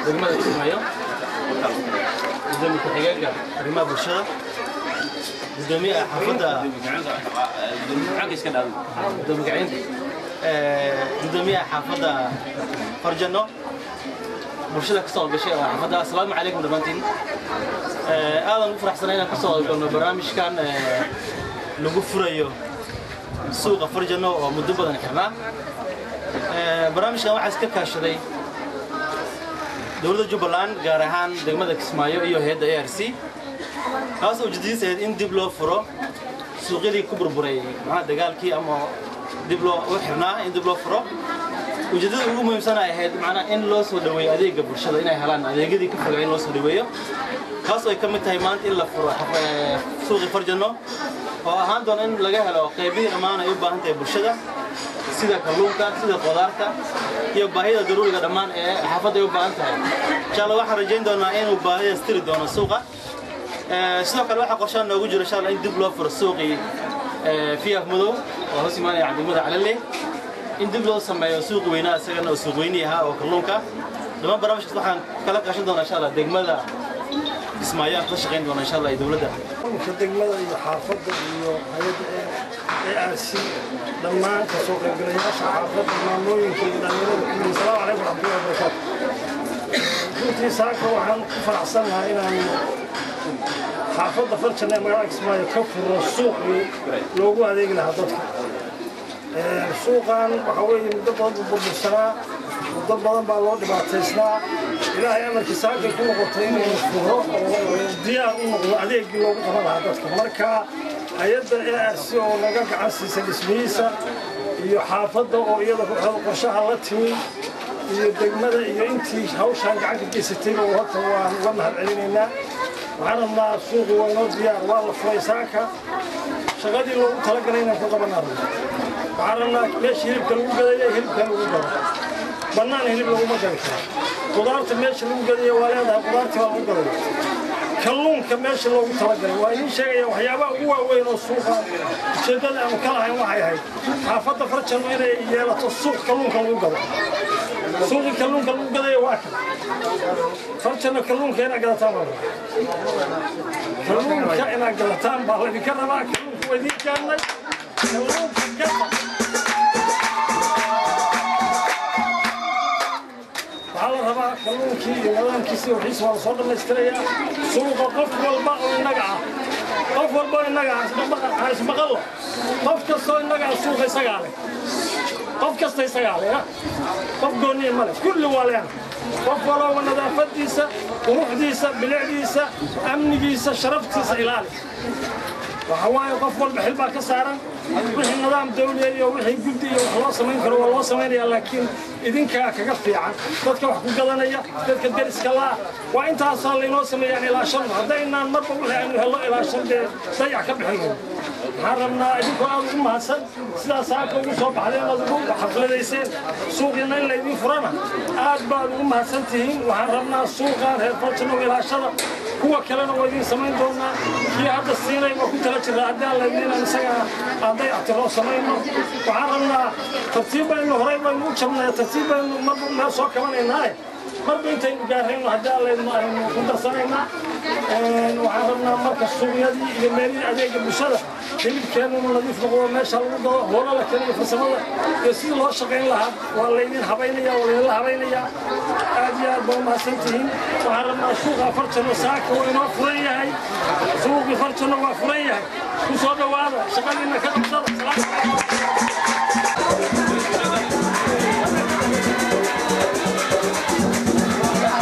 degmada Kismaayo gudoomiye ku-xigeenka arrimaha bulshada gudoomiyaha xaafadda gudoomiyaha xaafadda Farjano bulshada ka soo gashay xaafadda assalaamu calaykum dhamaantiin aadan u faraxsanahay inaan ka soo galno barnaamijkan lagu furayo suuqa Farjano oo muddo badan xirnaa barnaamijkan waxaa iska kaashaday dowladda Jubbaland gaar ahaan degmada Kismaayo iyo hay'adda ARC kaas oo ujeedadiisa in dib loo furo suuqyadii ku burburay dagaalkii ama dib loo xirnaa in dib loo furo ujeedada ugu muhiimsan ay ahayd in loo soo dhaweeyo adeegga bulshada inay helaan adeegyadii ka fogay in loo soo dhaweeyo kaas oo ay ka mid tahay maanta in la furo suuqi Farjano oo ahaan doona in laga helo qaybihii dhammaan ay u baahan tahay bulshada sida kalluunka sida qudaarta iyo baahida daruuriga dhammaan ee xaafadda ay u baahan tahay insha Allah waxaan rajayn doonaa inuu baahida istiri doono suuqa sidoo kale waxa qorshe noogu jiro insha Allah in dib loo furo suuqii fiyaaf madow oo hoos imaanaya degmada Calalle in dib loo sameeyo suuq weynaa isagana suuq weyniyaha oo kalluunka dhammaan barnaamijkaas waxaan kala kaashan doonaa insha Allah degmada Kismaayo ka shaqeyn doona insha Allah dawladda degmada iyo xaafadda iyo hay'adda ARC dhammaan ka soo qaybgalayaasha xaafadda maamooyinka iyo dhalinyarada assalaamu calaykum warahmatullahi wabarakaatuh runtii saaka waxaan ku faraxsanahay inaan xaafadda Farjano ee magaalada Kismaayo ka furo suuqii loogu adeegi lahaa dadka suuqan waxa weeye muddo badan burbursanaa muddo badan baa loo dhibaataysnaa ilaahay amarkiisa halkay ku noqotay inuu furo oo diyaar u noqdo adeegii loogu qaban lahaa dadka marka hay'adda ARC oo naga gacan siisay dhismihiisa iyo xaafadda oo iyada qorshaha la timi iyo degmada iyo intii hawshan gacan ka geysatay oo horta waan uga mahadcelinaynaa waxaan rabnaa suuqi waa inoo diyaar waa la furay saaka shaqadii loogu talagalay inaan ku qabanaa waxaan rabnaa meesha hilibka lagu gadaya hilibka lagu gado bannaan hilib laguma gadi karo qudaarta meesha lagu gadaya waa leedahay qudaartii waa lagu gadaya kalluunka meesha loogu talagalay waa idiin sheegaya waxyaabaha ugu waaweyn oo suuqa ujeeddada aan ka lahayn waxay ahayd xaafadda Farjano inay yeelato suuq kalluunka lagu gado suuqi kalluunka lagu gadaya waa kan Farjano kalluunka inaad gadataan baa kalluunka inaad gadataan baa laydinka rabaa kalluunka waa idiin keennay kalluunka gada waxaa la rabaa kalluunkii iyo nidaamkiisa wixiisa waa lasoo dhammaystirayaa suuqa qof walba oo innaga ah ismaqallo qof kastoo innaga ah suuqa isagaa leh qof kasta isagaa leh qof gooniya male kulli waa leena qof walba nadaafadiisa quruxdiisa bilicdiisa amnigiisa sharaftiisa ilaali waxa waaye qof walba xil baa ka saaran wixii nidaam dawliya iyo wixii guddi iyo wax loo samayn karo waa loo samaynayaa laakiin idinkaa kaga fiican dadka wax ku gadanaya dadka deriska la waa intaasoo laynoo sameeyaan ilaashan haddaynaan marba wixii aynu helno ilaashan dee dayac ka bixin waxaan rabnaa idinkoo aad ugu mahadsan sidaas aadka ugu soo baxdeen aad ugu xafladayseen suuqiina in laydin furana aad baad ugu mahadsan tihiin waxaan rabnaa suuqaan reer Farjano ilaashada kuwa kalena waa idiin samayn doonaa kii hadda siinay waa ku tala jiraa haddii aan laydinaan isaga hadday actiroo samayno waxaan rabnaa tartiib baynu horey baynu u jabnay tartiib baynu marba meel soo kabanaynaaye marba intaynu gaarayno haddii aan laydin aynu ku darsanaynaa waxaan rabnaa marka suuqyadii iyo meelihii adeegga bulshada hilibkeenu nadiif noqdo meesha lagu gado hoola la keliyo farsamada iyo sidii loo shaqayn lahaa waa laydin habaynaya waa laydinla habaynayaa aad iyo aad baa u mahadsantihiin waxaan rabnaa suuqa Farjano saaka waa inoo furan yahay suuqii Farjano waa furan yahay ku soo dhawaada shaqadiina ka qabsada